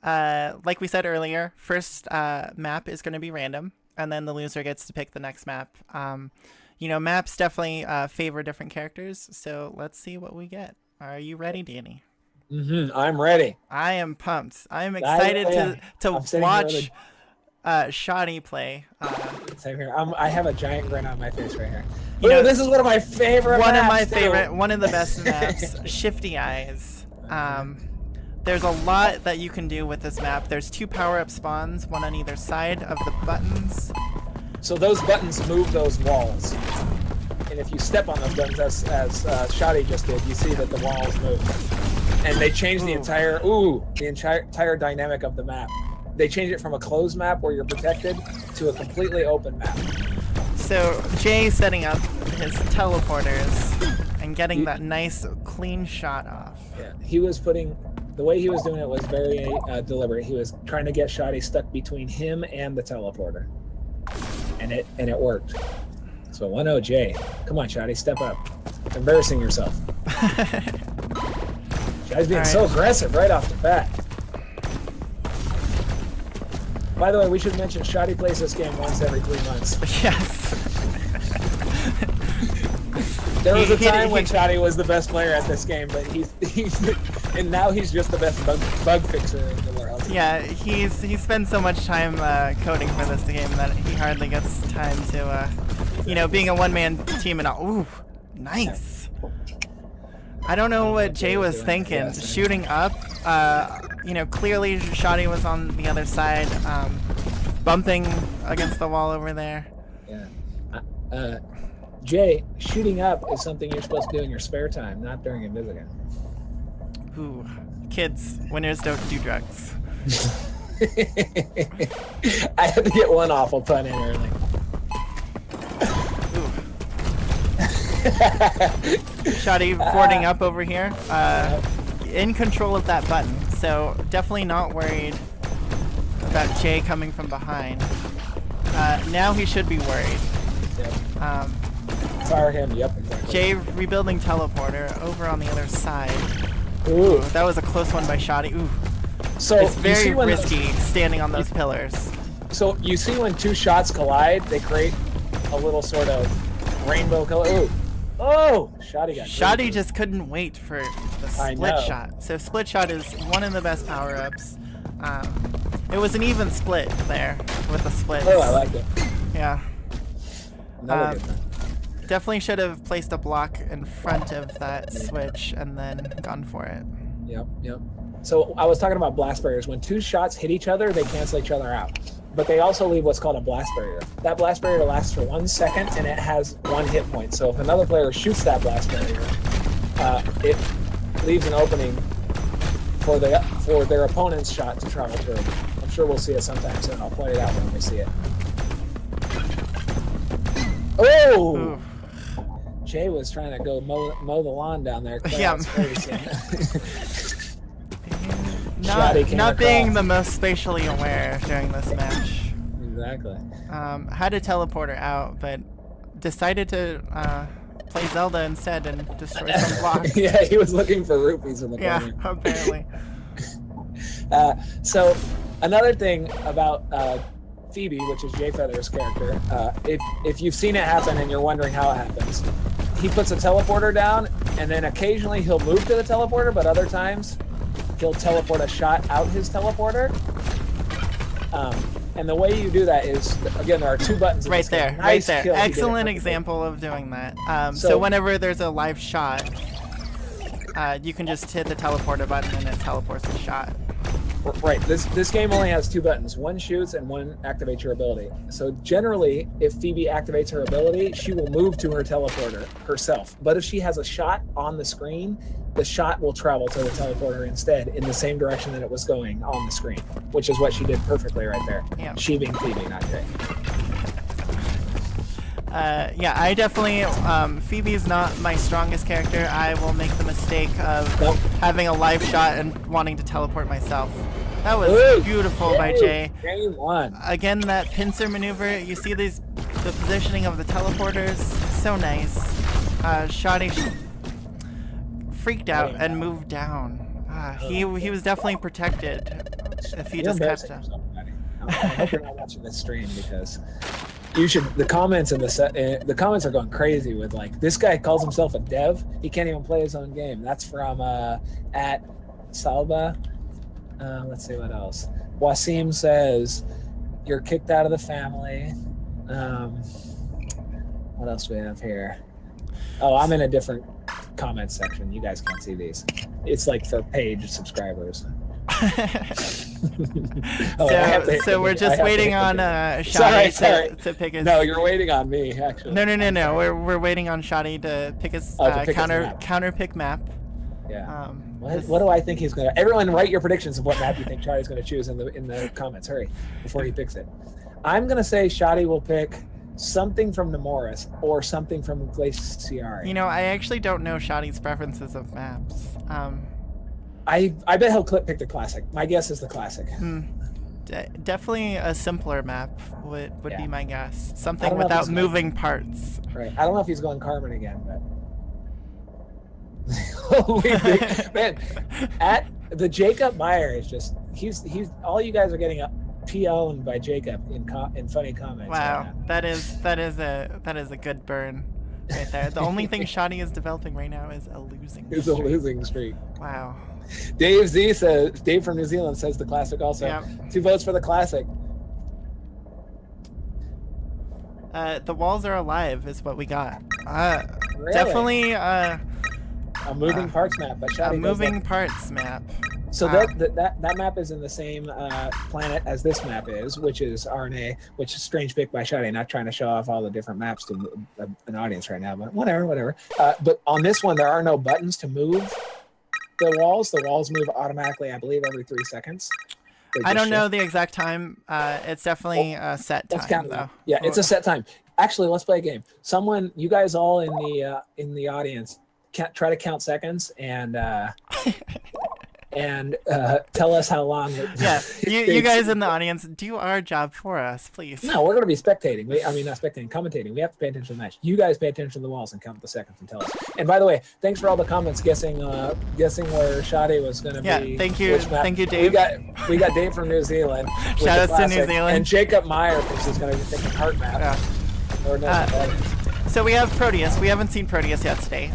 Like we said earlier, first map is going to be random, and then the loser gets to pick the next map. Maps definitely favor different characters, so let's see what we get. Are you ready, Danny? I'm ready. I am pumped. I am excited to watch Shadi play. Same here. I have a giant grin on my face right here. This is one of my favorite maps. One of the best maps, Shifty Eyes. There's a lot that you can do with this map. There's 2 power-up spawns, one on either side of the buttons. So those buttons move those walls. And if you step on those buttons, as Shadi just did, you see that the walls move. And they change the entire dynamic of the map. They change it from a closed map where you're protected to a completely open map. So Jay setting up his teleporters and getting that nice clean shot off. Yeah, the way he was doing it was very deliberate. He was trying to get Shadi stuck between him and the teleporter, and it worked. So 1-0 Jay. Come on, Shadi, step up. Embarrassing yourself. Shadi's being so aggressive right off the bat. By the way, we should mention Shadi plays this game once every 3 months. Yes. There was a time when Shadi was the best player at this game, but and now he's just the best bug fixer in the world. Yeah, he spends so much time coding for this game that he hardly gets time to, being a one-man team and all. Ooh, nice. I don't know what Jay was thinking. Shooting up, clearly Shadi was on the other side, bumping against the wall over there. Yeah. Jay, shooting up is something you're supposed to do in your spare time, not during Invisigun. Ooh, kids, winners don't do drugs. I had to get one awful pun in early. Shadi boarding up over here, in control of that button, so definitely not worried about Jay coming from behind. Now he should be worried. Yep. Fire him, yep. Exactly. Jay rebuilding teleporter over on the other side. Ooh. That was a close one by Shadi. Ooh. So it's very risky standing on those pillars. So you see when 2 shots collide, they create a little sort of rainbow color. Ooh. Oh! Shadi just couldn't wait for the split shot. So split shot is one of the best power-ups. It was an even split there with the splits. Oh, I like it. Yeah. Good definitely should have placed a block in front of that switch and then gone for it. Yep. So I was talking about blast barriers. When 2 shots hit each other, they cancel each other out. But they also leave what's called a blast barrier. That blast barrier lasts for 1 second, and it has 1 hit point. So if another player shoots that blast barrier, it leaves an opening for their opponent's shot to travel through. I'm sure we'll see it sometime soon. I'll point it out when we see it. Oh! Ooh. Jay was trying to go mow the lawn down there. Yeah. Not being the most spatially aware during this match. Exactly. Had a teleporter out, but decided to play Zelda instead and destroy some blocks. Yeah, he was looking for rupees in the corner. Yeah, apparently. So another thing about Phoebe, which is Jayfeather6's character, if you've seen it happen and you're wondering how it happens, he puts a teleporter down, and then occasionally he'll move to the teleporter, but other times he'll teleport a shot out his teleporter. And the way you do that is, again, there are 2 buttons. Right there. Excellent example of doing that. So whenever there's a live shot, you can just hit the teleporter button and it teleports the shot. Right. This game only has 2 buttons. 1 shoots and 1 activates your ability. So generally, if Phoebe activates her ability, she will move to her teleporter herself. But if she has a shot on the screen, the shot will travel to the teleporter instead in the same direction that it was going on the screen, which is what she did perfectly right there. Yeah. She being Phoebe, not Jay. Yeah, I definitely, Phoebe's not my strongest character. I will make the mistake of having a live shot and wanting to teleport myself. That was beautiful by Jay. Game 1. Again, that pincer maneuver, you see the positioning of the teleporters, so nice. Shadi freaked out and moved down. He was definitely protected if you You're just kept embarrassing yourself, Maddie. I hope you're not watching this stream because you should. The comments in the comments are going crazy with like, this guy calls himself a dev. He can't even play his own game. That's from at Salba. Let's see what else. Wasim says you're kicked out of the family. What else do we have here? Oh, I'm in a different comment section. You guys can't see these. It's like for paid subscribers. So we're just waiting on Shadi to pick his. No, you're waiting on me actually. No. We're waiting on Shadi to pick his counter pick map. Yeah. What do I think he's gonna? Everyone, write your predictions of what map you think Shadi's gonna choose in the comments. Hurry before he picks it. I'm gonna say Shadi will pick something from Nemoris or something from Glaciari. You know, I actually don't know Shadi's preferences of maps. I bet he'll pick the classic. My guess is the classic. Definitely a simpler map would be my guess. Something without moving parts. Right. I don't know if he's going Carmen again, but holy man! At the Jacob Meyer is just he's all you guys are getting PO'd by Jacob in funny comments. Wow, that is a good burn right there. The only thing Shadi is developing right now is a losing. It's a losing streak. Wow. Dave from New Zealand says the classic also. Yep. 2 votes for the classic. The walls are alive is what we got. Really? Definitely a moving parts map, but Shadi a moving parts map. So that map is in the same planet as this map is, which is RNA, which is strange pick by Shadi. Not trying to show off all the different maps to an audience right now, but whatever. But on this one, there are no buttons to move the walls. The walls move automatically, I believe, every 3 seconds. I don't know the exact time. It's definitely a set time, though. Yeah, it's a set time. Actually, let's play a game. Someone, you guys all in the audience, try to count seconds and tell us how long. Yeah, you guys in the audience, do our job for us, please. No, we're going to be spectating. Not spectating, commentating. We have to pay attention to the match. You guys pay attention to the walls and count the seconds and tell us. And by the way, thanks for all the comments guessing where Shadi was going to be. Yeah, thank you, Dave. We got Dave from New Zealand. Shout out to New Zealand. And Jacob Meyer thinks he's going to be picking heart map. Yeah. So we have Proteus. We haven't seen Proteus yet today.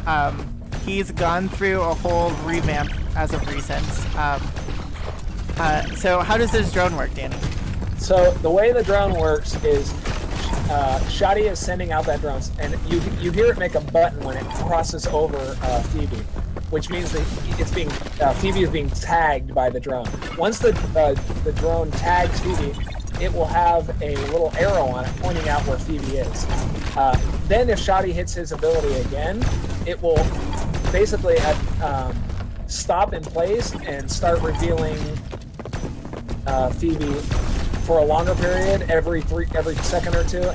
He's gone through a whole revamp as of recent. So how does this drone work, Danny? So the way the drone works is Shadi is sending out that drone, and you hear it make a button when it crosses over Phoebe, which means that Phoebe is being tagged by the drone. Once the drone tags Phoebe, it will have a little arrow on it pointing out where Phoebe is. Then if Shadi hits his ability again, it will basically stop in place and start revealing Phoebe for a longer period every second or two.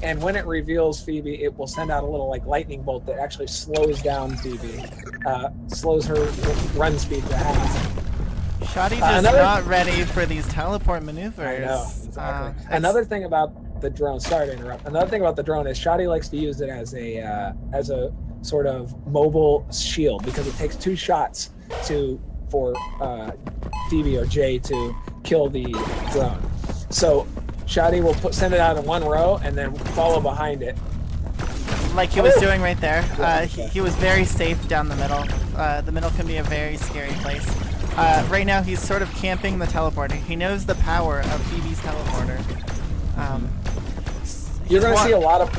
And when it reveals Phoebe, it will send out a little like lightning bolt that actually slows down Phoebe, slows her run speed to half. Shadi just not ready for these teleport maneuvers. I know, exactly. Another thing about the drone, sorry to interrupt. Another thing about the drone is Shadi likes to use it as a sort of mobile shield because it takes 2 shots for Phoebe or Jay to kill the drone. So Shadi will send it out in one row and then follow behind it. Like he was doing right there. He was very safe down the middle. The middle can be a very scary place. Right now he's sort of camping the teleporter. He knows the power of Phoebe's teleporter. You're going to see a lot of...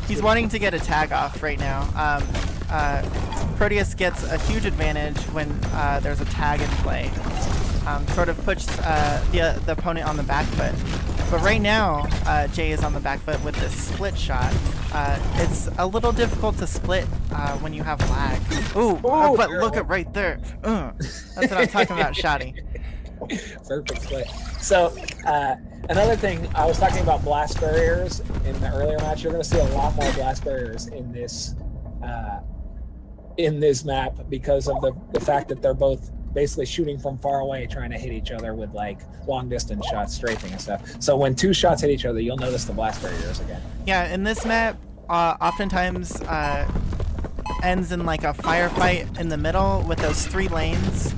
He's wanting to get a tag off right now. Proteus gets a huge advantage when there's a tag in play. Sort of puts the opponent on the back foot. But right now, Jay is on the back foot with this split shot. It's a little difficult to split when you have lag. But look at right there. That's what I'm talking about, Shadi. Perfect split. So, another thing, I was talking about blast barriers in the earlier match. You're going to see a lot more blast barriers in this map because of the fact that they're both basically shooting from far away, trying to hit each other with like long distance shots, strafing and stuff. So when 2 shots hit each other, you'll notice the blast barriers again. Yeah, in this map, oftentimes ends in like a firefight in the middle with those 3 lanes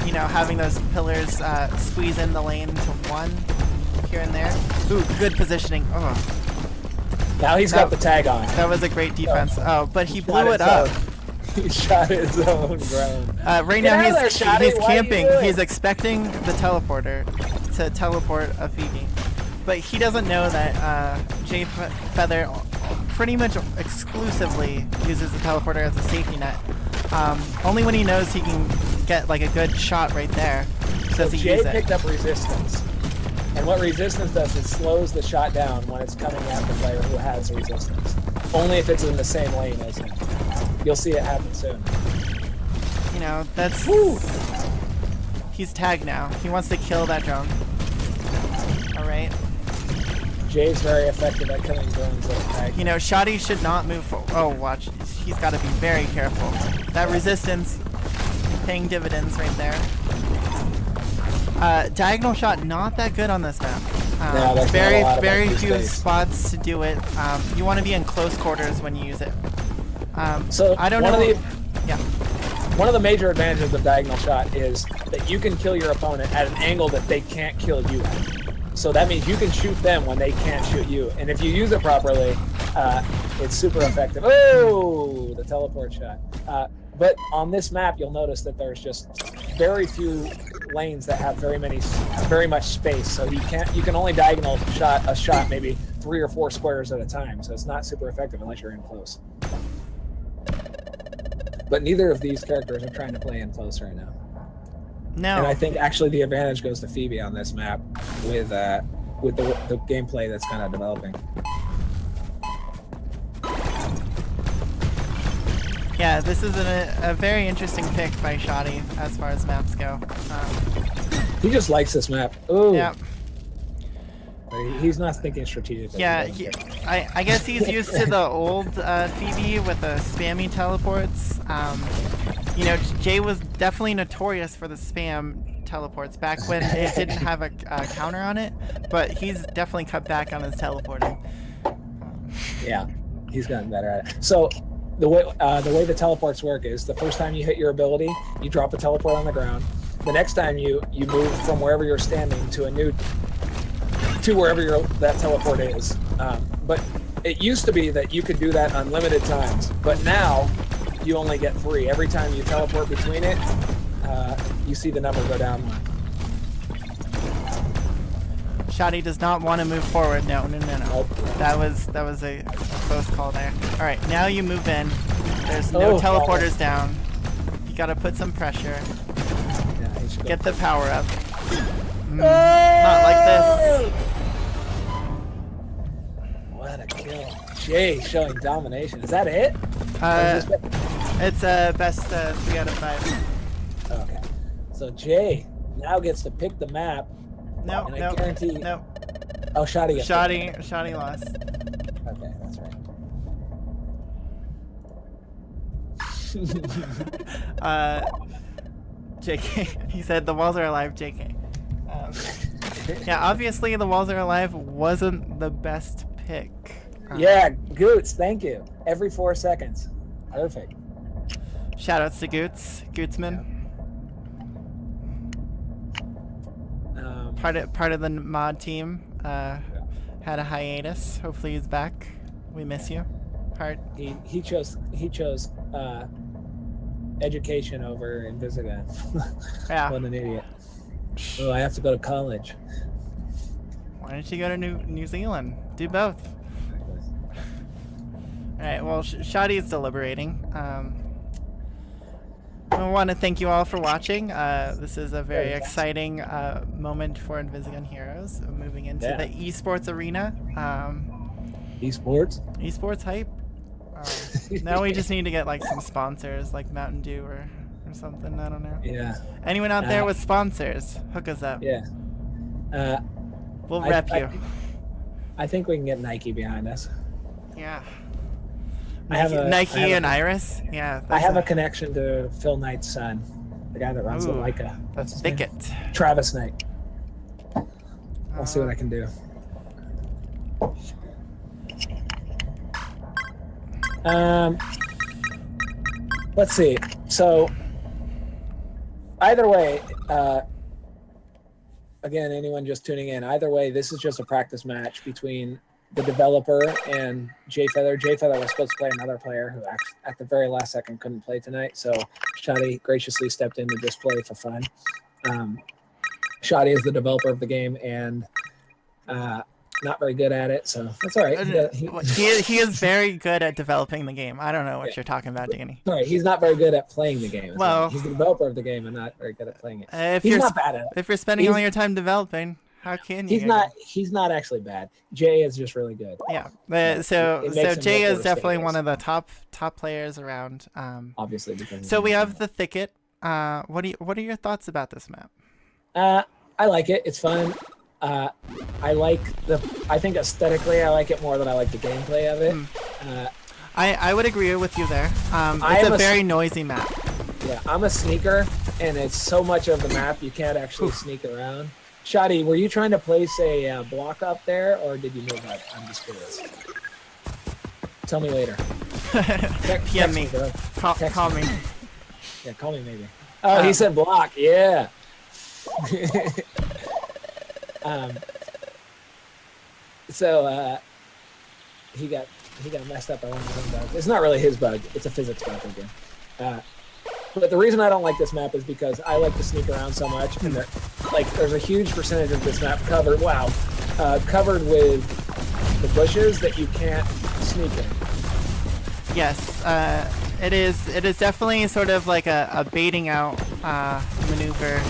You know, having those pillars squeeze in the lane to one here and there. Ooh, good positioning. Oh, Now he's got the tag on. that was a great defense. Oh, but he blew Shot it up. He shot his own ground. Right Get now out of there, Shadi. he's What are you camping. doing? He's expecting the teleporter to teleport a Phoebe, but he doesn't know that jayfeather pretty much exclusively uses the teleporter as a safety net. Only when he knows he can get like a good shot right there So does he Jay use it. picked up resistance. And what resistance does is slows the shot down when it's coming at the player who has resistance. Only if it's in the same lane as him. You'll see it happen soon. You know, that's... Woo! He's tagged now. He wants to kill that drone. Alright. Jay's very effective at killing drones that are tagged. You know, Shadi should not move forward. Oh, watch. He's got to be very careful. That resistance paying dividends right there. Diagonal shot, not that good on this map. No, there's not a lot of very empty few space. spots to do it. You want to be in close quarters when you use it. So I don't one know. of Yeah. One of the major advantages of diagonal shot is that you can kill your opponent at an angle that they can't kill you at. So that means you can shoot them when they can't shoot you. And if you use it properly, it's super effective. Oh, the teleport shot. But on this map, you'll notice that there's just very few lanes that have very much space. So you can only diagonal shot a shot maybe 3 or 4 squares at a time. So it's not super effective unless you're in close. But neither of these characters are trying to play in close right now. No. And I think actually the advantage goes to Phoebe on this map with the gameplay that's kind of developing. Yeah, this is a very interesting pick by Shadi as far as maps go. He just likes this map. Ooh. Yeah. He's not thinking strategically. Yeah, I guess he's used to the old Phoebe with the spammy teleports. You know, Jay was definitely notorious for the spam teleports back when it didn't have a counter on it, but he's definitely cut back on his teleporting. Yeah, he's gotten better at it. So the way the teleports work is the first time you hit your ability, you drop a teleport on the ground. The next time you move from wherever you're standing to wherever that teleport is. But it used to be that you could do that unlimited times, but now you only get 3. Every time you teleport between it, you see the number go down 1. Shadi does not want to move forward. No. Nope. That was a close call there. All right, now you move in. There's no teleporters down. You got to put some pressure. Yeah, he should Get the power up. Not like this. What a kill. Jay showing domination. Is that it? It's best 3 out of 5. Okay. So Jay now gets to pick the map. No, and I no, guarantee... no. Oh, Shadi gets Shadi lost. Okay, that's right. JK, he said the walls are alive, JK. Yeah, obviously the walls are alive wasn't the best pick. Yeah, Goots, thank you. Every 4 seconds. Perfect. Shoutouts to Gootsman. Part of the mod team had a hiatus. Hopefully he's back. We miss you. He chose education over Invisigun. Yeah. What an idiot. Oh, I have to go to college. Why don't you go to New Zealand? Do both. Alright, well, Shadi is deliberating. I want to thank you all for watching. This is a very exciting moment for Invisigun Heroes, moving into the esports arena. Esports? Esports hype. Now we just need to get like some sponsors, like Mountain Dew or something. I don't know. Yeah. Anyone out there with sponsors, hook us up. Yeah. We'll rep you. I think we can get Nike behind us. Yeah. Nike and Iris. Yeah. I have a connection to Phil Knight's son, the guy that runs the Leica. That's Thicket. Travis Knight. I'll see what I can do. Let's see. So, either way, again, anyone just tuning in, either way, this is just a practice match between the developer and jayfeather. Jayfeather was supposed to play another player who actually, at the very last second couldn't play tonight, so Shadi graciously stepped in to just play for fun. Shadi is the developer of the game and not very good at it, so that's all right. He is very good at developing the game. I don't know what you're talking about, Danny. Sorry, he's not very good at playing the game. Well, he's the developer of the game and not very good at playing it. He's not bad at it. If you're spending all your time developing, how can you? He's not actually bad. Jay is just really good. Yeah. So Jay is definitely one of the top players around. Obviously, because so we have the thicket. What are your thoughts about this map? I like it. It's fun. I think aesthetically I like it more than I like the gameplay of it. I would agree with you there. It's a very noisy map. Yeah, I'm a sneaker, and it's so much of the map you can't actually sneak around. Shadi, were you trying to place a block up there, or did you move up? I'm just curious. Tell me later. PM me. Call me. Yeah, call me maybe. Oh, he said block. Yeah. So he got messed up by one of his bugs. It's not really his bug. It's a physics bug again. But the reason I don't like this map is because I like to sneak around so much, and there's a huge percentage of this map covered with the bushes that you can't sneak in. Yes, it is definitely sort of like a baiting out maneuver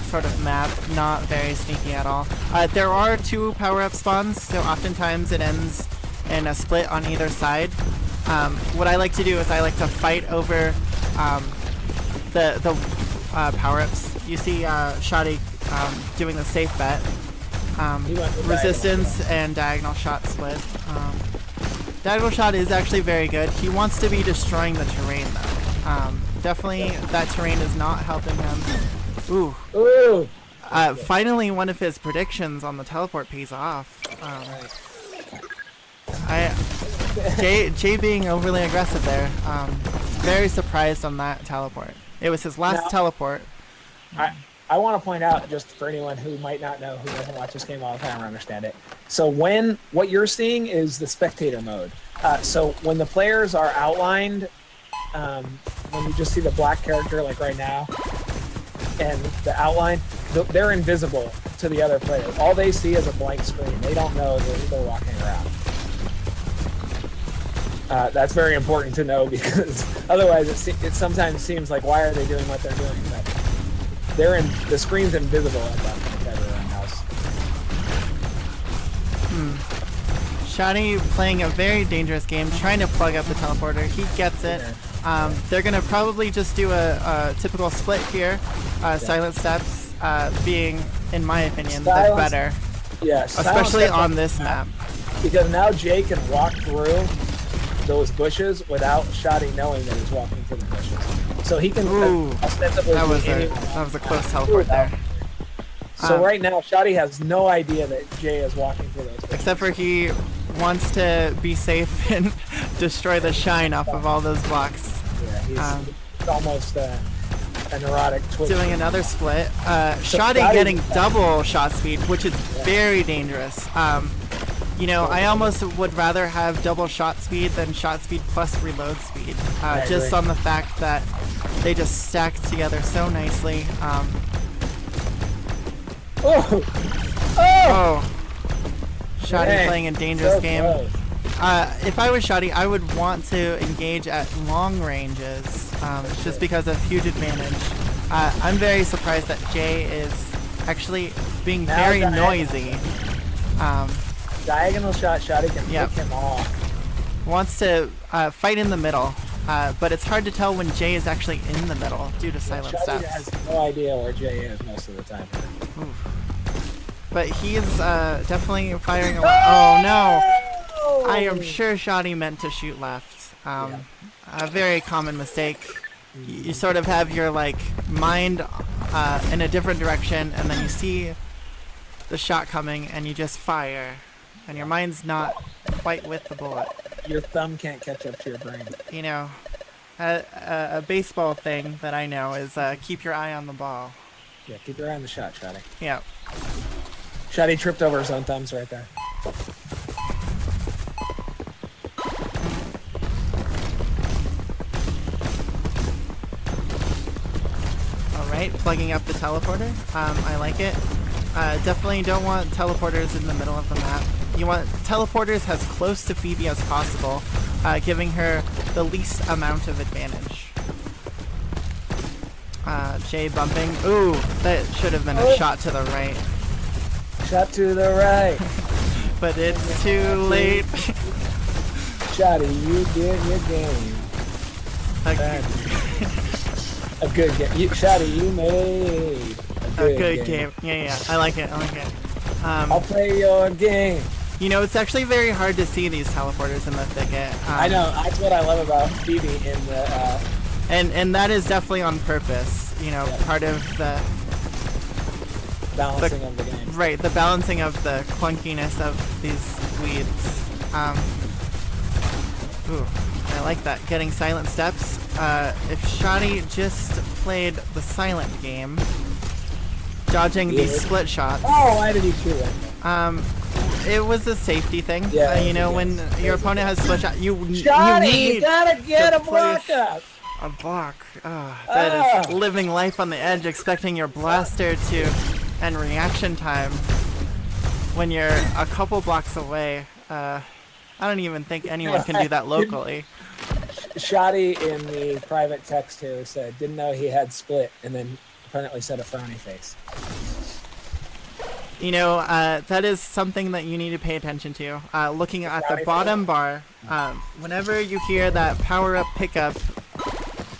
sort of map, not very sneaky at all. There are 2 power-up spawns, so oftentimes it ends in a split on either side. What I like to do is I like to fight over the power-ups. You see Shadi doing the safe bet. Resistance and diagonal shot split. Diagonal shot is actually very good. He wants to be destroying the terrain though. Definitely that terrain is not helping him. Ooh. Finally one of his predictions on the teleport pays off. Jay being overly aggressive there. Very surprised on that teleport. It was his last teleport. I want to point out, just for anyone who might not know, who doesn't watch this game all the time or understand it. So what you're seeing is the spectator mode. So when the players are outlined, when you just see the black character like right now, and the outline, they're invisible to the other players. All they see is a blank screen. They don't know they're walking around. That's very important to know because otherwise it sometimes seems like why are they doing what they're doing? But the screen's invisible at that point everywhere in house. Shadi playing a very dangerous game, trying to plug up the teleporter. He gets it. They're gonna probably just do a typical split here. Silent steps being, in my opinion, the better. Yeah, especially on this map. Because now Jay can walk through those bushes without Shadi knowing that he's walking through the bushes. So he can ostensibly that was a close teleport there. So right now Shadi has no idea that Jay is walking through those bushes. Except for he wants to be safe and destroy the shine off of all those blocks. Yeah, he's almost a neurotic twitch. Doing another split. Shadi getting double shot speed, which is very dangerous. You know, I almost would rather have double shot speed than shot speed plus reload speed. Just on the fact that they just stack together so nicely. Shadi playing a dangerous game. If I was Shadi, I would want to engage at long ranges, just because of huge advantage. I'm very surprised that Jay is actually being very noisy. Diagonal shot, Shadi can pick him off. Wants to fight in the middle, but it's hard to tell when Jay is actually in the middle due to silent steps. Shadi has no idea where Jay is most of the time. But he is definitely firing a lot. Oh no! I am sure Shadi meant to shoot left. A very common mistake. You sort of have your mind in a different direction, and then you see the shot coming, and you just fire, and your mind's not quite with the bullet. Your thumb can't catch up to your brain. You know, a baseball thing that I know is keep your eye on the ball. Yeah, keep your eye on the shot, Shadi. Yeah. Shadi tripped over his own thumbs right there. Alright, plugging up the teleporter. I like it. Definitely don't want teleporters in the middle of the map. You want teleporters as close to Phoebe as possible, giving her the least amount of advantage. Jay bumping. Ooh, that should have been a shot to the right. Shot to the right. But it's too late. Shadi, you did your game. A good game. Shadi, you made a good game. Yeah, I like it. I'll play your game. You know, it's actually very hard to see these teleporters in the thicket. I know. That's what I love about Phoebe in the... And that is definitely on purpose. You know, part of the... balancing of the game. Right, the balancing of the clunkiness of these weeds. Ooh, I like that. Getting silent steps. If Shadi just played the silent game, dodging these split shots. Oh, why did he shoot it? It was a safety thing. Yeah, you know, when your opponent has split shot, you need you gotta get a block up. A block. That is living life on the edge, expecting your blaster to end reaction time when you're a couple blocks away. I don't even think anyone can do that locally. Shadi in the private text here said, didn't know he had split, and then apparently said a frowny face. You know, that is something that you need to pay attention to. Looking at the bottom bar, whenever you hear that power-up pickup,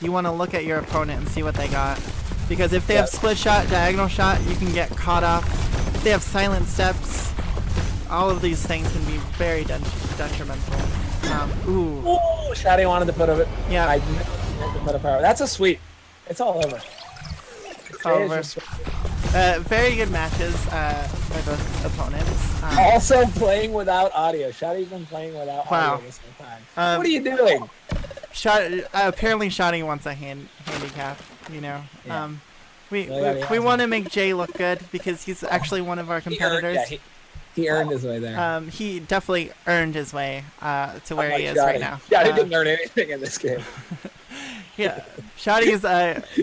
you want to look at your opponent and see what they got. Because if they have split shot, diagonal shot, you can get caught off. If they have silent steps, all of these things can be very detrimental. Ooh. Shadi wanted to put a... Yeah. I meant to put a power. That's a sweep. It's all over. It's all over. Very good matches by both opponents. Also playing without audio. Shadi's been playing without audio this whole time. What are you doing? Apparently Shadi wants a handicap, you know. Yeah. We want to make Jay look good because he's actually one of our competitors. He earned his way there. He definitely earned his way to where he is Shadi. right now. Shadi didn't earn anything in this game. Yeah, Shadi's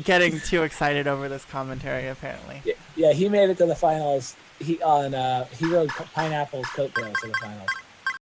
getting too excited over this commentary apparently. Yeah, he made it to the finals. He rode Pineapple's coattails to the finals.